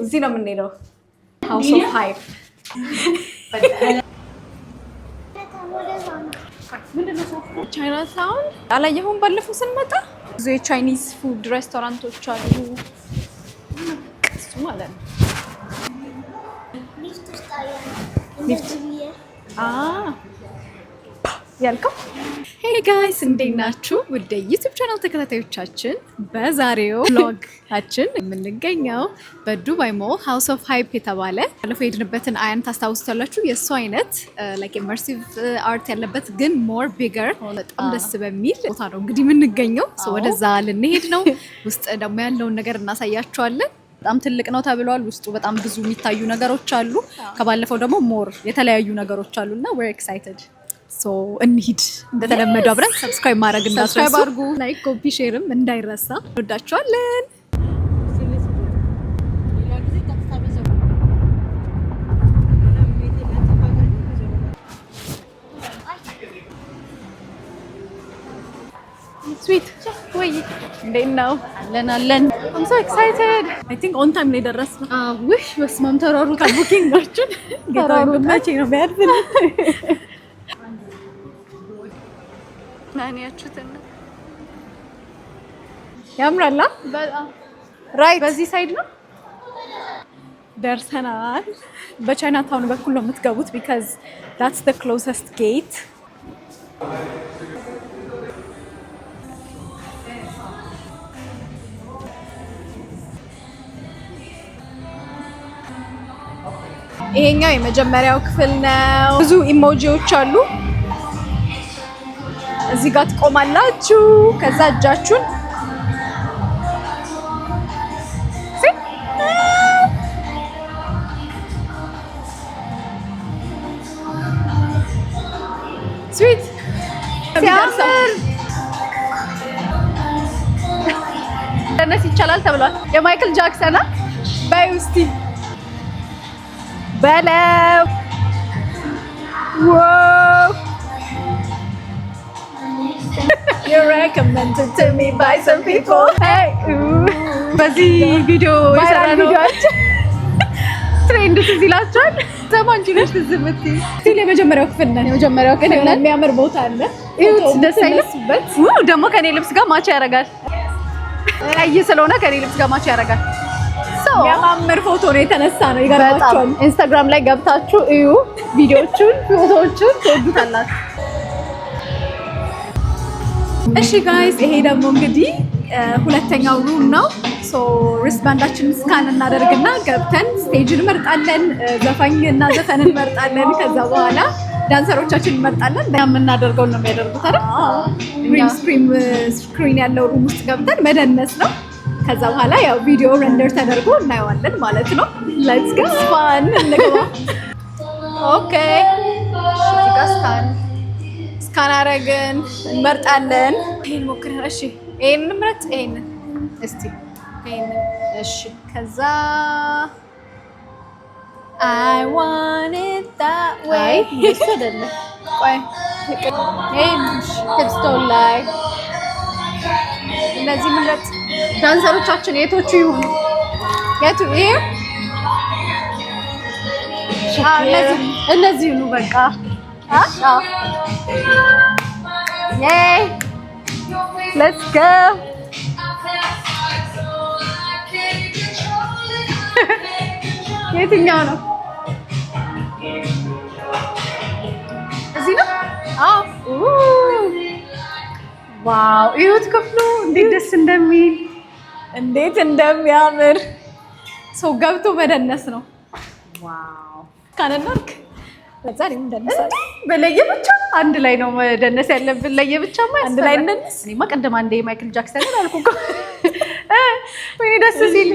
እዚህ ነው የምንሄደው። ሃውስ ኦፍ ሃይፕ ቻይና ታውን አላየሁም። ባለፈው ስንመጣ ብዙ የቻይኒዝ ፉድ ሬስቶራንቶች አሉ ማለት ነው። ያልከው ሄይ ጋይስ እንዴት ናችሁ? ወደ ዩቲዩብ ቻናል ተከታታዮቻችን በዛሬው ብሎጋችን የምንገኘው በዱባይ ሞል ሃውስ ኦፍ ሃይፕ የተባለ ባለፈው የሄድንበትን አያን ታስታውሳላችሁ። የእሱ አይነት ላይክ ኢመርሲቭ አርት ያለበት ግን ሞር ቢገር በጣም ደስ በሚል ቦታ ነው እንግዲህ የምንገኘው። ወደዛ ልንሄድ ነው። ውስጥ ደግሞ ያለውን ነገር እናሳያችኋለን። በጣም ትልቅ ነው ተብሏል። ውስጡ በጣም ብዙ የሚታዩ ነገሮች አሉ። ከባለፈው ደግሞ ሞር የተለያዩ ነገሮች አሉና we're excited ሶ እንሂድ። እንደተለመደው አብረን ሰብስክራይብ ማድረግ እንዳትረሱ፣ አድርጉ። ላይክ ኮፒ ሼርም እንዳይረሳ። እንወዳችኋለን። ስዊት ወይ እንዴት ነው? አለን I'm so excited. I think on time ላይ ደረስን። ውሽ በስማም ተሯሩጣ ቡኪንጋችን ተሯሩጣ መቼ ነው የሚያድብን? ናኒያችሁትና ያምራላ በጣም ራይት። በዚህ ሳይድ ነው ደርሰናል። በቻይና ታውን በኩል ነው የምትገቡት because that's the closest gate. ይሄኛው የመጀመሪያው ክፍል ነው። ብዙ ኢሞጂዎች አሉ። እዚህ ጋር ትቆማላችሁ። ከዛ እጃችሁን ስዊት ሲያምር ደነስ ይቻላል ተብሏል። የማይክል ጃክሰን ባይ ውስቲ በለው ዋው You're recommended to me by some people. Hey, በዚህ ቪዲዮ የሰራነው ትሬንድ ትዝ ይላችኋል። ዘማንቺ ነሽ ትዝ የምትይ ሲል የመጀመሪያው ክፍል ነን። የመጀመሪያው ክፍል ነን። የሚያምር ቦታ አለ። እዩት፣ ደስ አይልም? ደግሞ ከኔ ልብስ ጋር ማች ያደርጋል። ቀይ ስለሆነ ከኔ ልብስ ጋር ማች ያደርጋል። የሚያማምር ፎቶ ነው የተነሳ ነው። ይገርማችኋል። ኢንስታግራም ላይ ገብታችሁ እዩ ቪዲዮቹን፣ ፎቶዎቹን ትወዱታላችሁ። እሺ ጋይስ፣ ይሄ ደግሞ እንግዲህ ሁለተኛው ሩም ነው። ሶ ሪስባንዳችንን ስካን እናደርግና ገብተን ስቴጅ እንመርጣለን። ዘፋኝና ዘፈን እንመርጣለን። ከዛ በኋላ ዳንሰሮቻችን እንመርጣለን። የምናደርገው ነው የሚያደርጉት አይደል? ግሪን ስክሪን ያለው ሩም ውስጥ ገብተን መደነስ ነው። ከዛ በኋላ ያው ቪዲዮ ሬንደር ተደርጎ እናየዋለን ማለት ነው። ሌትስ ጌት ፋን እንግባ። ኦኬ ስካን አደረግን፣ እንመርጣለን። ይሄን ሞክረን እሺ፣ ይሄን እንምረጥ። ይሄን እስቲ ይሄን እሺ። ከዛ I want it that way ይሰደለ ቆይ ይሄን ሄድስቶን ላይ እነዚህ ምንድን ዳንሰሮቻችን የቶቹ ይሁኑ? የቱ ይሄ? እነዚህ ይሁኑ በቃ። Yay! Let's go! የትኛው ነው? እዚህ ነው? ዋው! እዩት ክፍሉ እንዴት ደስ እንደሚል፣ እንዴት እንደሚያምር። ሰው ገብቶ መደነስ ነው። ዋው! ካነናርክ ለዛሬም እንደነሳለን። በለየብቻ አንድ ላይ ነው መደነስ ያለብን። ለየብቻማ አንድ ላይ እንደነስ። እኔማ ቀደም አንዴ ማይክል ጃክሰን አልኩ እኮ ወይ ደስ ሲል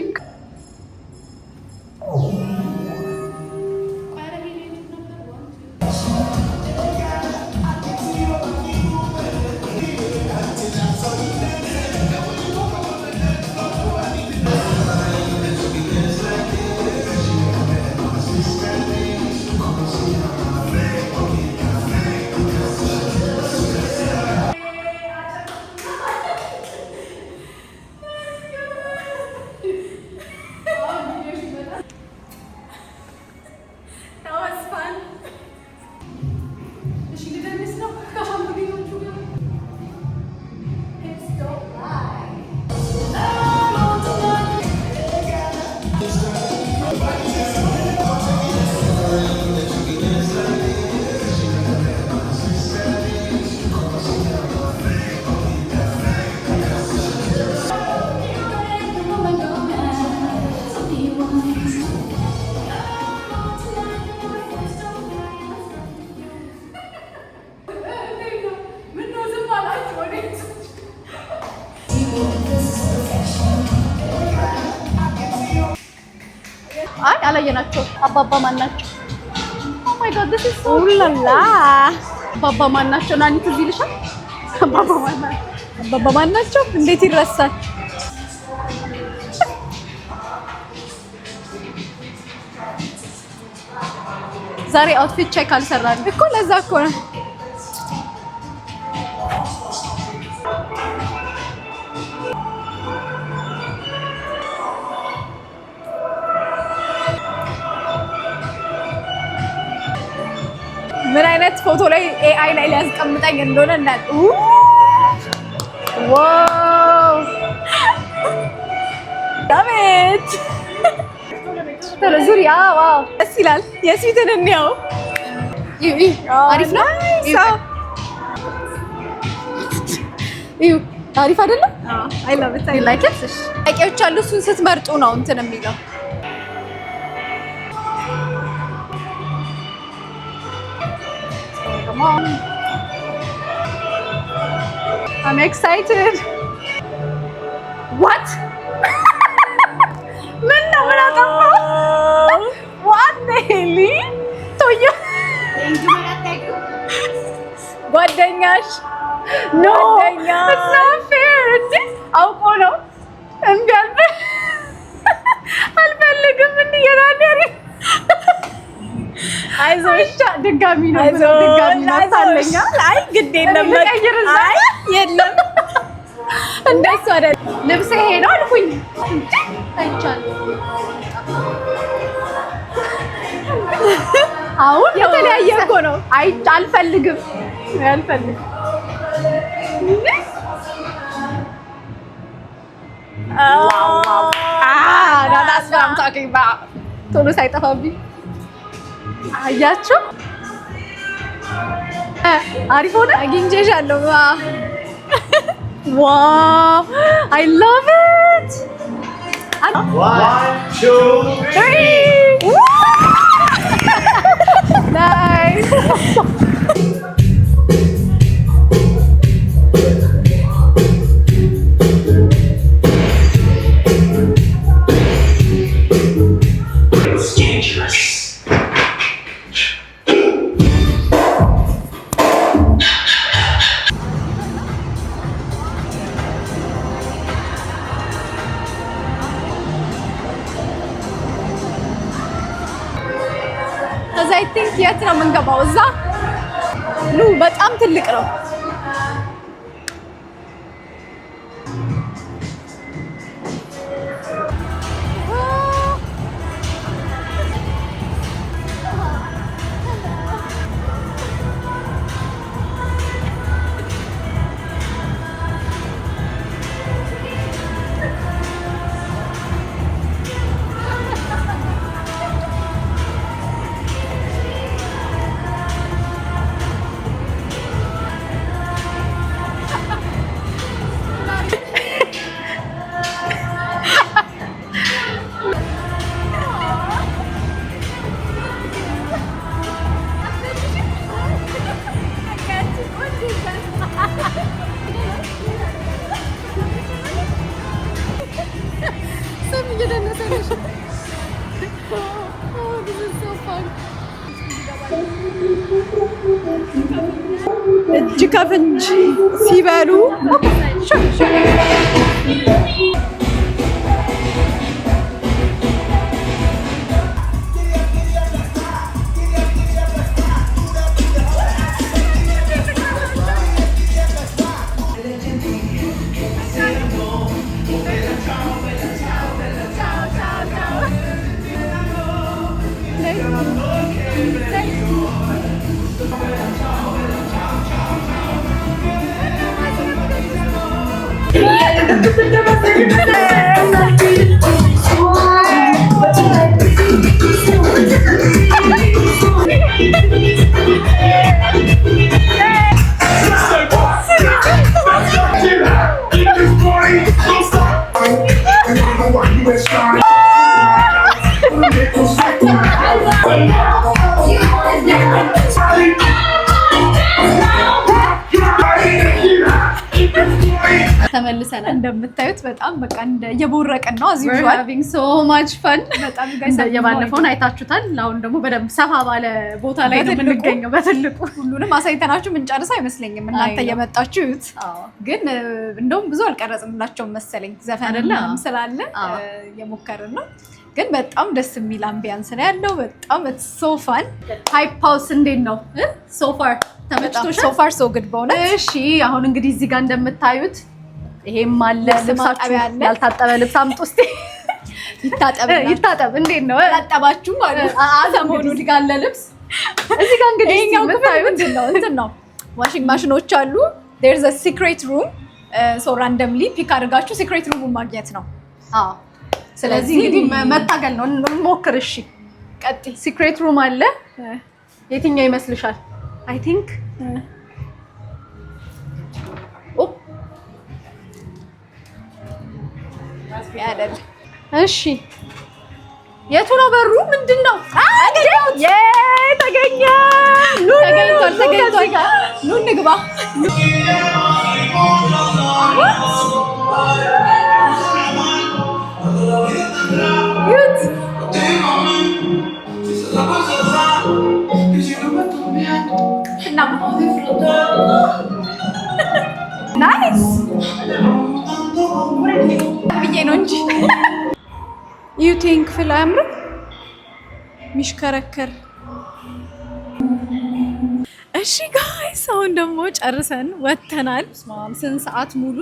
አይ አላየናቸው። አባባ ማን ናቸው? ኦ ማይ ጋድ this is so ኡላላ አባባ ማን ናቸው? ናኒ ትዝ ይልሻል? አባባ ማን ናቸው? እንዴት ይረሳል? ዛሬ አውትፊት ቼክ አልሰራን እኮ ለዛ እኮ ነው። ምን አይነት ፎቶ ላይ ኤአይ ላይ ሊያስቀምጠኝ እንደሆነ እንዳል ዋው ዳሜት ዙሪያ ዋው ደስ ይላል። የስዊትን እንየው። አሪፍ ነው። አሪፍ አይደለም? አይ ላቭ ኢት። አይ ላይክ ኢት። ጥያቄዎች አሉ። እሱን ስትመርጡ ነው እንትን የሚለው። I'm excited. What? ምን ነው ምን አጠፋው? What the hell? ቶዮ ጓደኛሽ No, it's not fair. እንዴ አውቆ ነው እምቢ አልፈልግም እንየራኔ አይዞሽ ድጋሚ ነው ድጋሚ ታለኛ። አይ ግድ የለም አይ የለም እንደሱ አይደል። ልብስ ይሄ ነው አልኩኝ እንዴ አይቻልም። አሁን የተለያየ እኮ ነው። አይ አልፈልግም አልፈልግም። that's what I'm talking about። ቶሎ ሳይጠፋብኝ አያችሁ። አሪፍ ሆነ። አግኝቼሻለሁ። ዋው I love it። 1 2 3 nice It's dangerous. ከዛ I think የት ነው የምንገባው? እዛ በጣም ትልቅ ነው። እጅ ከፍንጅ ሲበሉ ተመልሰናል። እንደምታዩት በጣም በቃ እየቦረቅን ነው። as usual having so much fun በጣም ጋይስ የባለፈውን አይታችሁታል። አሁን ደግሞ በደንብ ሰፋ ባለ ቦታ ላይ ነው የምንገኘው። በትልቁ ሁሉንም አሳይተናችሁ ምንጨርስ አይመስለኝም እናንተ እየመጣችሁት። ግን እንደውም ብዙ አልቀረጽንላቸውም መሰለኝ ዘፈን አይደለም ስላለ የሞከርን ነው። ግን በጣም ደስ የሚል አምቢያንስ ነው ያለው። በጣም it's so fun። ሃይፕ ሃውስ እንዴት ነው so far? ተመችቶሻል? so far so good በእውነት። እሺ አሁን እንግዲህ እዚህ ጋር እንደምታዩት ይሄም አለ። ልብሳችሁ ያልታጠበ ልብስ አምጡ እስቲ ይታጠብ። እንዴት ነው ታጠባችሁ ማለት ሰሞኑን እዚህ ጋር አለ ልብስ። እዚህ ጋር እንግዲህ የምታዩት እንትን ነው ዋሽንግ ማሽኖች አሉ። there's a secret room so randomly ፒክ አድርጋችሁ secret room ማግኘት ነው። ስለዚህ እንግዲህ መታገል ነው እንሞክር። እሺ ቀጥይ። ሲክሬት ሩም አለ። የትኛው ይመስልሻል? አይ ቲንክ ያደል። እሺ የቱ ነው በሩ? ምንድነው? ተገኘ። ተገኝቷል። ኑ እንግባ። ናይስ ብዬ ነው እንጂ ዩቲንክ ፍል አያምርም? ሚሽከረከር። እሺ ጋይስ አሁን ደግሞ ጨርሰን ወተናል። ስንት ሰዓት ሙሉ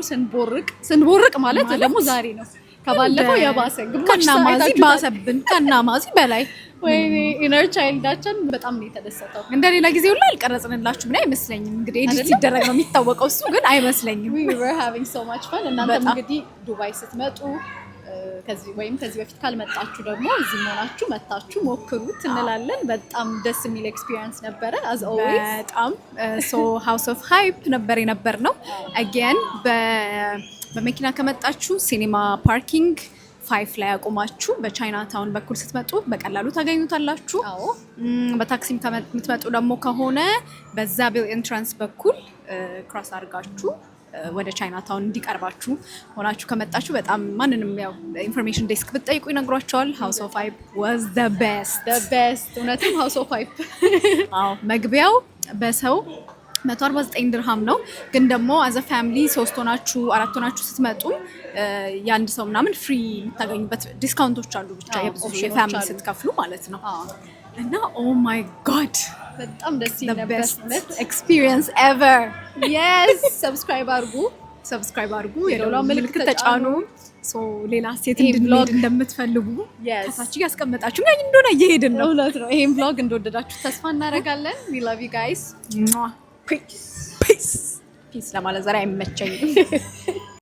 ስንቦርቅ ማለት ደግሞ ዛሬ ነው ከባለፈው የባሰ ከናማዚ ባሰብን ከናማዚ በላይ ወይኔ ኢነር ቻይልዳችን በጣም ነው የተደሰተው። እንደሌላ ጊዜ ሁሉ አልቀረጽንላችሁ ምን አይመስለኝም። እንግዲህ ኤዲት ሲደረግ ነው የሚታወቀው እሱ ግን አይመስለኝም። we were having so much fun። እናንተም እንግዲህ ዱባይ ስትመጡ ከዚህ በፊት ካልመጣችሁ ደግሞ እዚህ ሆናችሁ መታችሁ ሞክሩት እንላለን። በጣም ደስ የሚል ኤክስፒሪየንስ ነበረ as always። በጣም so house of hype ነበር ነው again በመኪና ከመጣችሁ ሲኒማ ፓርኪንግ 5 ላይ አቆማችሁ በቻይና ታውን በኩል ስትመጡ በቀላሉ ታገኙታላችሁ። አዎ በታክሲም ከምትመጡ ደግሞ ከሆነ በዛቤል ኤንትራንስ በኩል ክሮስ አድርጋችሁ ወደ ቻይና ታውን እንዲቀርባችሁ ሆናችሁ ከመጣችሁ በጣም ማንንም ያው ኢንፎርሜሽን ዴስክ ብትጠይቁ ይነግሯቸዋል። ሃውስ ኦፍ ሃይፕ was the best እውነትም ሃውስ ኦፍ ሃይፕ። አዎ መግቢያው በሰው 149 ድርሃም ነው። ግን ደግሞ አዘ ፋሚሊ 3 ሆናችሁ 4 ሆናችሁ ስትመጡ የአንድ ሰው ምናምን ፍሪ የምታገኙበት ዲስካውንቶች አሉ። ብቻ የብዙ የፋሚሊ ስትከፍሉ ማለት ነው። እና ኦ ማይ ጋድ በጣም ደስ ይል ነበር። ኤክስፒሪየንስ ኤቨር። yes ሰብስክራይብ አድርጉ የደወል ምልክት ተጫኑ። ሌላ ሴት እንድንሄድ እንደምትፈልጉ ከታች ያስቀመጣችሁ ጋር እንደሆነ እየሄድን ነው። እውነት ነው። ይሄን vlog እንደወደዳችሁ ተስፋ እናደርጋለን። we love you guys። ፒስ ለማለት ዛሬ አይመቸኝም።